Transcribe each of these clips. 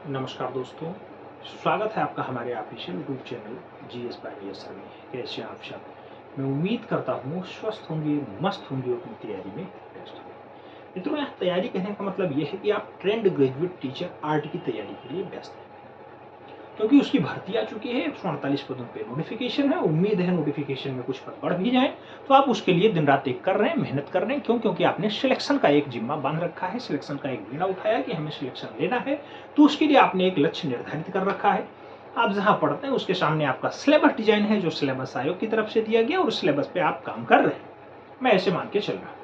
नमस्कार दोस्तों, स्वागत है आपका हमारे official YouTube channel GS bye sir में। कैसे हैं आप सब? मैं उम्मीद करता हूँ स्वस्थ होंगे, मस्त होंगे, अपनी तैयारी में व्यस्त होंगे। मित्रों, यहाँ तैयारी कहने का मतलब ये है कि आप ट्रेंड ग्रेजुएट टीचर आर्ट की तैयारी के लिए व्यस्त हैं, क्योंकि उसकी भर्ती आ चुकी है। 148 पदों पे नोटिफिकेशन है। उम्मीद है नोटिफिकेशन में कुछ पद बढ़ भी जाए, तो आप उसके लिए दिन रात एक कर रहे हैं, मेहनत कर रहे हैं। क्यों? क्योंकि आपने सिलेक्शन का एक जिम्मा बांध रखा है, सिलेक्शन का एक बीड़ा उठाया कि हमें सिलेक्शन लेना है। तो उसके लिए आपने एक लक्ष्य निर्धारित कर रखा है। आप जहाँ पढ़ते हैं उसके सामने आपका सिलेबस डिजाइन है, जो सिलेबस आयोग की तरफ से दिया गया, और उस सिलेबस पे आप काम कर रहे हैं। मैं ऐसे मान के चल रहा हूँ।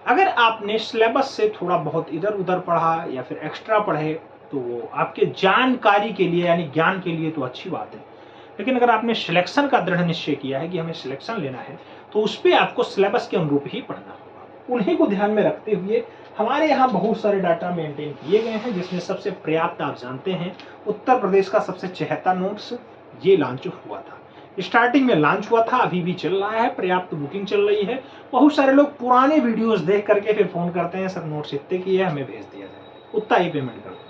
अगर आपने सिलेबस से थोड़ा बहुत इधर उधर पढ़ा या फिर एक्स्ट्रा पढ़े, तो वो आपके जानकारी के लिए यानी ज्ञान के लिए तो अच्छी बात है। लेकिन अगर आपने सिलेक्शन का दृढ़ निश्चय किया है कि हमें सिलेक्शन लेना है, तो उस पर आपको सिलेबस के अनुरूप ही पढ़ना होगा। उन्हीं को ध्यान में रखते हुए हमारे यहाँ बहुत सारे डाटा मेंटेन किए गए हैं, जिसमें सबसे पर्याप्त आप जानते हैं उत्तर प्रदेश का सबसे चहेता नोट्स ये लॉन्च हुआ था। स्टार्टिंग में लॉन्च हुआ था, अभी भी चल रहा है, पर्याप्त बुकिंग चल रही है। बहुत सारे लोग पुराने वीडियोस देख करके फिर फोन करते हैं, सर नोट्स इतने की है, हमें भेज दिया जाए, उतना ही पेमेंट करते हैं।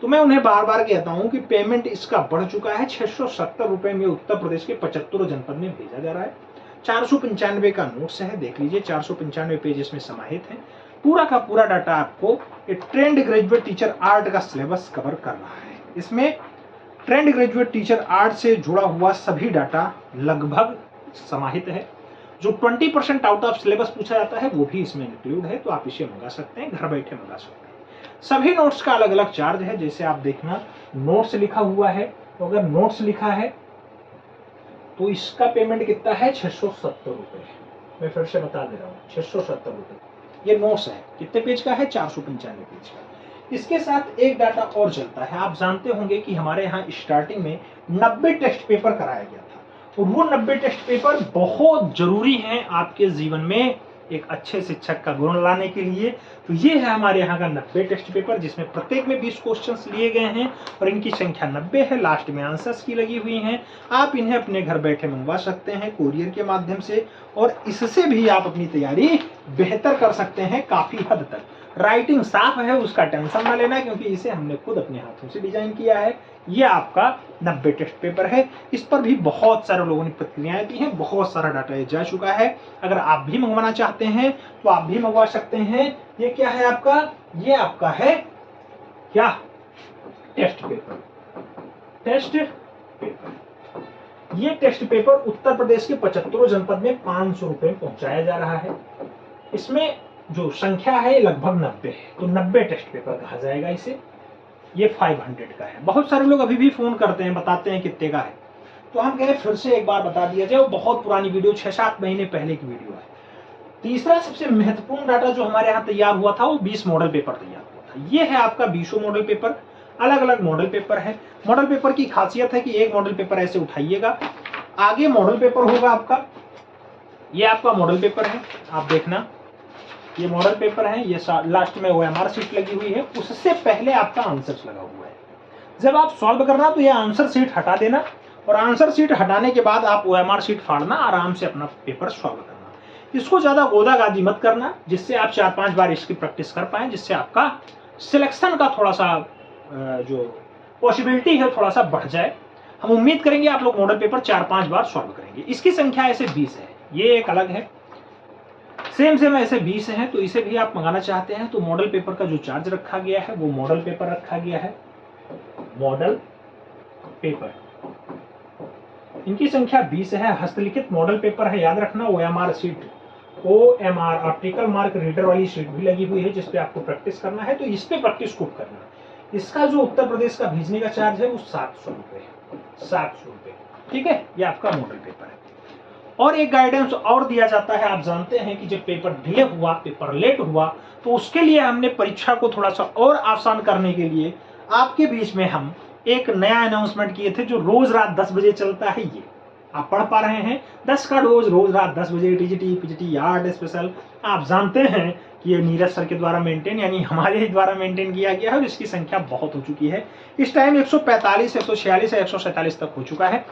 तो मैं उन्हें बार बार कहता हूं कि पेमेंट इसका बढ़ चुका है। 670 रुपए में उत्तर प्रदेश के 75 जनपद में भेजा जा रहा है। 495 का नोट्स है, देख लीजिए, 495 पेज इसमें समाहित है। पूरा का पूरा डाटा आपको एक ट्रेंड ग्रेजुएट टीचर आर्ट का सिलेबस कवर कर रहा है। इसमें ट्रेंड ग्रेजुएट टीचर आर्ट से जुड़ा हुआ सभी डाटा लगभग समाहित है। जो 20% आउट ऑफ सिलेबस पूछा जाता है वो भी इसमें इंक्लूड है। तो आप इसे मंगा सकते हैं, घर बैठे मंगा सकते हैं। सभी नोट्स का अलग अलग चार्ज है। जैसे आप देखना, नोट्स लिखा हुआ है, तो अगर नोट्स लिखा है तो इसका पेमेंट कितना है? 670 रुपए। मैं फिर से बता दे रहा हूँ, 670 रुपए। ये नोट्स है, कितने पेज का है? 495 पेज का। इसके साथ एक डाटा और चलता है। आप जानते होंगे कि हमारे यहाँ स्टार्टिंग में 90 टेस्ट पेपर कराया गया था, और वो 90 टेस्ट पेपर बहुत जरूरी है आपके जीवन में एक अच्छे शिक्षक का गुण लाने के लिए। तो ये है हमारे यहाँ का 90 टेस्ट पेपर, जिसमें प्रत्येक में 20 क्वेश्चंस लिए गए हैं, और इनकी संख्या 90 है। लास्ट में आंसर्स की लगी हुई हैं। आप इन्हें अपने घर बैठे मंगवा सकते हैं कोरियर के माध्यम से, और इससे भी आप अपनी तैयारी बेहतर कर सकते हैं काफी हद तक। राइटिंग साफ है, उसका टेंशन ना लेना, क्योंकि इसे हमने खुद अपने हाथों से डिजाइन किया है। ये आपका 90 टेस्ट पेपर है। इस पर भी बहुत सारे लोगों ने प्रतिक्रियाएं दी हैं, बहुत सारा डाटा ये जा चुका है। अगर आप भी मंगवाना चाहते हैं तो आप भी मंगवा सकते हैं। ये क्या है आपका? ये आपका है क्या? Test paper. Test paper. ये टेस्ट पेपर उत्तर प्रदेश के 75 जनपद में 500 रुपए में पहुंचाया जा रहा है। इसमें जो संख्या है लगभग 90 है, तो 90 टेस्ट पेपर कहा जाएगा इसे। ये 500 का है। बहुत सारे लोग अभी भी फोन करते हैं, बताते हैं कितने का है, तो हम कह रहे फिर से एक बार बता दिया जाए। वो बहुत पुरानी वीडियो, 6-7 महीने पहले की वीडियो है। तीसरा सबसे महत्वपूर्ण डाटा जो हमारे यहाँ तैयार हुआ था, वो 20 मॉडल पेपर तैयार हुआ था। ये है आपका 20 मॉडल पेपर। अलग अलग मॉडल पेपर है। मॉडल पेपर की खासियत है कि एक मॉडल पेपर ऐसे उठाइएगा, आगे मॉडल पेपर होगा आपका। ये आपका मॉडल पेपर है, आप देखना, ये मॉडल पेपर है। ये लास्ट में OMR शीट लगी हुई है, उससे पहले आपका आंसर्स लगा हुआ है। जब आप सॉल्व करना तो ये आंसर शीट हटा देना, और आंसर शीट हटाने के बाद आप OMR शीट फाड़ना, आराम से अपना पेपर सॉल्व करना। इसको ज्यादा गोदागादी मत करना, जिससे आप 4-5 बार इसकी प्रैक्टिस कर पाए, जिससे आपका सिलेक्शन का थोड़ा सा जो पॉसिबिलिटी है थोड़ा सा बढ़ जाए। हम उम्मीद करेंगे आप लोग मॉडल पेपर 4-5 बार सॉल्व करेंगे। इसकी संख्या ऐसे 20 है, ये एक अलग है। सेम ऐसे 20 है, तो इसे भी आप मंगाना चाहते हैं तो मॉडल पेपर का जो चार्ज रखा गया है वो मॉडल पेपर रखा गया है। मॉडल पेपर, इनकी संख्या 20 है। हस्तलिखित मॉडल पेपर है, याद रखना। OMR sheet, OMR optical mark reader वाली शीट भी लगी हुई है, जिसपे आपको प्रैक्टिस करना है। तो इस पे प्रैक्टिस खूब करना। इसका जो उत्तर प्रदेश का भेजने का चार्ज है वो 700 रुपए है। 700 रुपए, ठीक है। ये आपका मॉडल पेपर है। और एक गाइडेंस और दिया जाता है। आप जानते हैं कि जब पेपर डिले हुआ, पेपर लेट हुआ, तो उसके लिए हमने परीक्षा को थोड़ा सा और आसान करने के लिए आपके बीच में हम एक नया अनाउंसमेंट किए थे, जो रोज रात 10 बजे चलता है। ये आप पढ़ पा रहे हैं, 10 का डोज रोज रात 10 बजे, TGT PGT आर्ट स्पेशल। आप जानते हैं कि ये नीरज सर के द्वारा मेंटेन, यानी हमारे ही द्वारा मेंटेन किया गया है, और इसकी संख्या बहुत हो चुकी है। इस टाइम 145, 146 या 147 तक हो चुका है।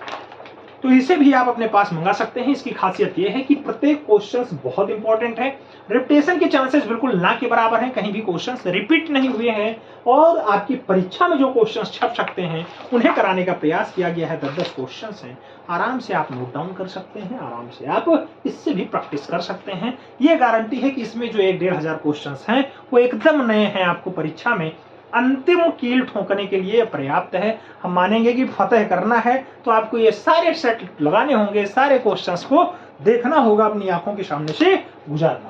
तो इसे भी आप अपने पास मंगा सकते हैं। इसकी खासियत यह है कि प्रत्येक क्वेश्चन बहुत इंपॉर्टेंट है, रिपीटेशन के चांसेस बिल्कुल ना के बराबर हैं, कहीं भी क्वेश्चंस रिपीट नहीं हुए हैं और आपकी परीक्षा में जो क्वेश्चंस छप सकते हैं उन्हें कराने का प्रयास किया गया है। 10-10 क्वेश्चंस हैं, आराम से आप नोट डाउन कर सकते हैं, आराम से आप इससे भी प्रैक्टिस कर सकते हैं। ये गारंटी है कि इसमें जो 1-1.5 क्वेश्चंस हैं वो एकदम नए हैं, आपको परीक्षा में अंतिम कील ठोकने के लिए पर्याप्त है। हम मानेंगे कि फतह करना है तो आपको ये सारे सेट लगाने होंगे, सारे क्वेश्चंस को देखना होगा, अपनी आंखों के सामने से गुजारना।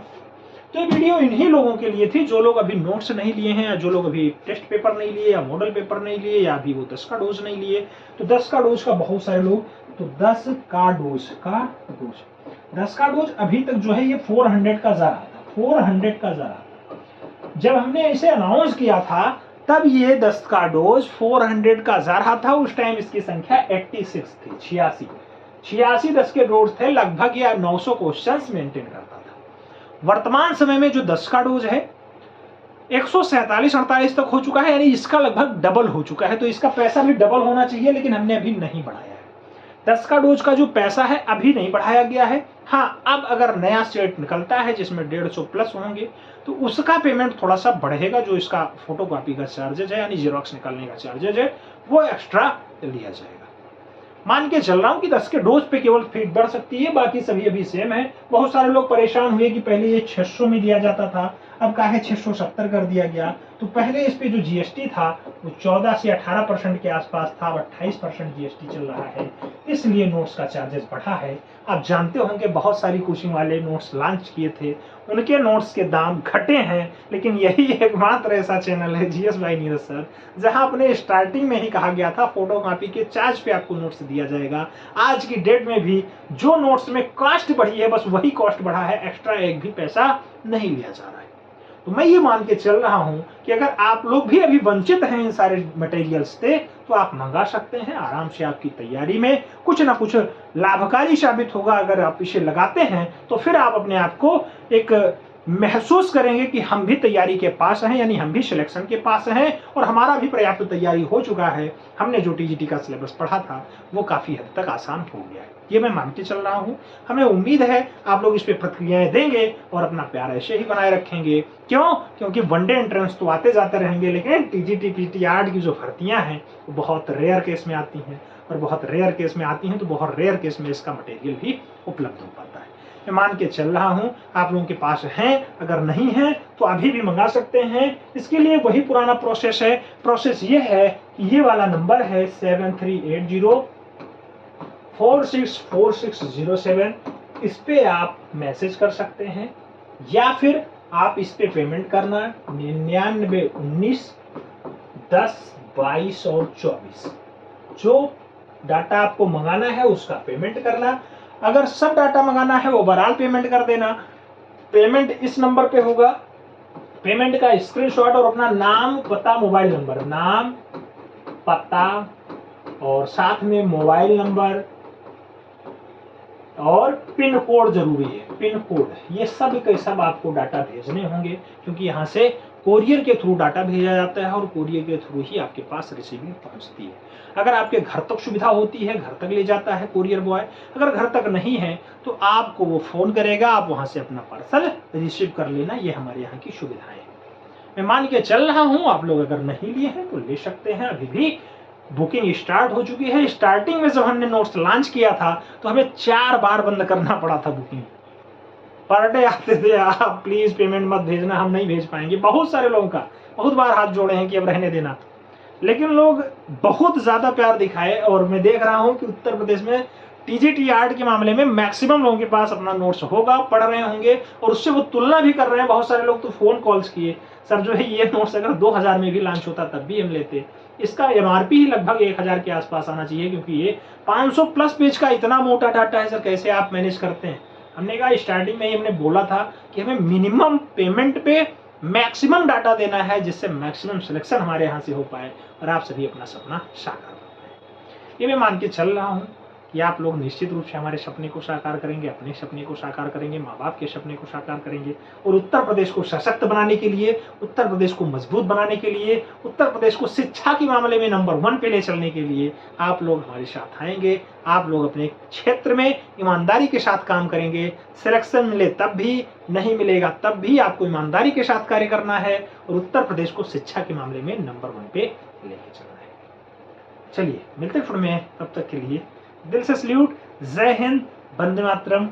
तो ये वीडियो इन्हीं लोगों के लिए थी जो लोग अभी नोट्स नहीं लिए हैं, या जो लोग अभी टेस्ट पेपर नहीं लिए, या मॉडल पेपर नहीं लिए, या अभी वो 10 का डोज नहीं लिए। तो 10 का डोज का बहुत सारे लोग, तो 10 का डोज अभी तक जो है ये 400 का जा रहा था, 400 का जा रहा था। जब हमने इसे अनाउंस किया था तब ये 10 का डोज 400 का जा रहा था। उस टाइम इसकी संख्या 86 थी, 86 10 के डोज थे, लगभग ये 900 क्वेश्चंस मेंटेन करता था। वर्तमान समय में जो 10 का डोज है 147-48 तक हो चुका है, यानी इसका लगभग डबल हो चुका है। तो इसका पैसा भी डबल होना चाहिए, लेकिन हमने अभी नहीं बढ़ाया है। 10 का डोज का जो पैसा है अभी नहीं बढ़ाया गया है। हाँ, अब अगर नया सेट निकलता है जिसमें 150 प्लस होंगे तो उसका पेमेंट थोड़ा सा बढ़ेगा। जो इसका फोटोकॉपी का चार्जेज है, यानी जेरोक्स निकालने का चार्जेज है, वो एक्स्ट्रा लिया जाएगा। मान के चल रहा हूं कि 10 के डोज पे केवल फीस बढ़ सकती है, बाकी सभी अभी सेम है। बहुत सारे लोग परेशान हुए कि पहले ये 600 में दिया जाता था, अब काहे 670 कर दिया गया। तो पहले इस पे जो जीएसटी था वो 14 से 18% के आसपास था, अब 28% जीएसटी चल रहा है, इसलिए नोट्स का चार्जेस बढ़ा है। आप जानते होंगे बहुत सारी कोचिंग वाले नोट्स लॉन्च किए थे, उनके नोट्स के दाम घटे हैं, लेकिन यही एकमात्र ऐसा चैनल है जीएस बाय नीरज सर जहां अपने स्टार्टिंग में ही कहा गया था फोटोकॉपी के चार्ज पे आपको नोट्स दिया जाएगा। आज की डेट में भी जो नोट्स में कॉस्ट बढ़ी है बस वही कॉस्ट बढ़ा है, एक्स्ट्रा एक भी पैसा नहीं लिया जा रहा है। तो मैं ये मान के चल रहा हूं कि अगर आप लोग भी अभी वंचित हैं इन सारे मटेरियल्स से तो आप मंगा सकते हैं, आराम से आपकी तैयारी में कुछ ना कुछ लाभकारी साबित होगा। अगर आप इसे लगाते हैं तो फिर आप अपने आप को एक महसूस करेंगे कि हम भी तैयारी के पास हैं, यानी हम भी सिलेक्शन के पास हैं और हमारा भी पर्याप्त तैयारी हो चुका है। हमने जो टीजीटी का सिलेबस पढ़ा था वो काफी हद तक आसान हो गया है, ये मैं मान के चल रहा हूं। हमें उम्मीद है आप लोग इस पे प्रतिक्रियाएं देंगे और अपना प्यार ऐसे ही बनाए रखेंगे। क्यों? क्योंकि वनडे एंट्रेंस तो आते जाते रहेंगे, लेकिन टीजीटी पीटीआर की जो भर्तियां हैं वो बहुत रेयर केस में आती हैं, और बहुत रेयर केस में आती हैं तो बहुत रेयर केस में इसका मटेरियल भी उपलब्ध हो पाता है। मैं मान के चल रहा हूं आप लोगों के पास है, अगर नहीं है तो अभी भी मंगा सकते हैं। इसके लिए वही पुराना प्रोसेस है। प्रोसेस ये है कि ये वाला नंबर है 7380464607, इस पे आप मैसेज कर सकते हैं या फिर आप इस पे पेमेंट करना 99191022 और 24। जो डाटा आपको मंगाना है उसका पेमेंट करना, अगर सब डाटा मंगाना है ओवरऑल पेमेंट कर देना। पेमेंट इस नंबर पे होगा, पेमेंट का स्क्रीनशॉट और अपना नाम पता मोबाइल नंबर, नाम पता और साथ में मोबाइल नंबर और पिन कोड जरूरी है, पिन कोड, ये सब के सब आपको डाटा भेजने होंगे, क्योंकि यहाँ से कोरियर के थ्रू डाटा भेजा जाता है और कोरियर के थ्रू ही आपके पास रिसीविंग पहुंचती है। अगर आपके घर तक सुविधा होती है, घर तक ले जाता है कोरियर बॉय। अगर घर तक नहीं है तो आपको वो फोन करेगा, आप वहां से अपना पार्सल रिसीव कर लेना, ये हमारे यहाँ की सुविधाएं हैं। मैं मान के चल रहा हूँ आप लोग अगर नहीं लिए हैं तो ले सकते हैं, अभी भी बुकिंग स्टार्ट हो चुकी है। स्टार्टिंग में जब हमने नोट्स लॉन्च किया था तो हमें 4 बार बंद करना पड़ा था बुकिंग। पर डे आते थे, आप प्लीज पेमेंट मत भेजना, हम नहीं भेज पाएंगे। बहुत सारे लोगों का बहुत बार हाथ जोड़े हैं कि अब रहने देना, लेकिन लोग बहुत ज्यादा प्यार दिखाए। और मैं देख रहा हूं कि उत्तर प्रदेश में टीजीटी आर्ट के मामले में मैक्सिमम लोगों के पास अपना नोट्स होगा, पढ़ रहे होंगे और उससे वो तुलना भी कर रहे हैं। बहुत सारे लोग तो फोन कॉल्स किए, सर जो है ये नोट्स अगर 2000 में भी लॉन्च होता तब भी हम लेते। इसका एमआरपी ही लगभग 1000 के आसपास आना चाहिए, क्योंकि ये 500 प्लस पेज का इतना मोटा डाटा है। सर कैसे आप मैनेज करते हैं? हमने कहा स्टार्टिंग में ही हमने बोला था कि हमें मिनिमम पेमेंट पे मैक्सिमम डाटा देना है, जिससे मैक्सिमम सिलेक्शन हमारे यहाँ से हो पाए और आप सभी अपना सपना साकार कर पाए। ये मैं मान के चल रहा हूँ ये आप लोग निश्चित रूप से हमारे सपने को साकार करेंगे, अपने सपने को साकार करेंगे, माँ बाप के सपने को साकार करेंगे और उत्तर प्रदेश को सशक्त बनाने के लिए, उत्तर प्रदेश को मजबूत बनाने के लिए, उत्तर प्रदेश को शिक्षा के मामले में नंबर 1 पे ले चलने के लिए आप लोग हमारे साथ आएंगे। आप लोग अपने क्षेत्र में ईमानदारी के साथ काम करेंगे। सिलेक्शन मिले तब भी, नहीं मिलेगा तब भी आपको ईमानदारी के साथ कार्य करना है और उत्तर प्रदेश को शिक्षा के मामले में नंबर 1 पे लेके चलना है। चलिए मिलते फिर में, तब तक के लिए दिल से सल्यूट। जय हिंद, वंदे मातरम।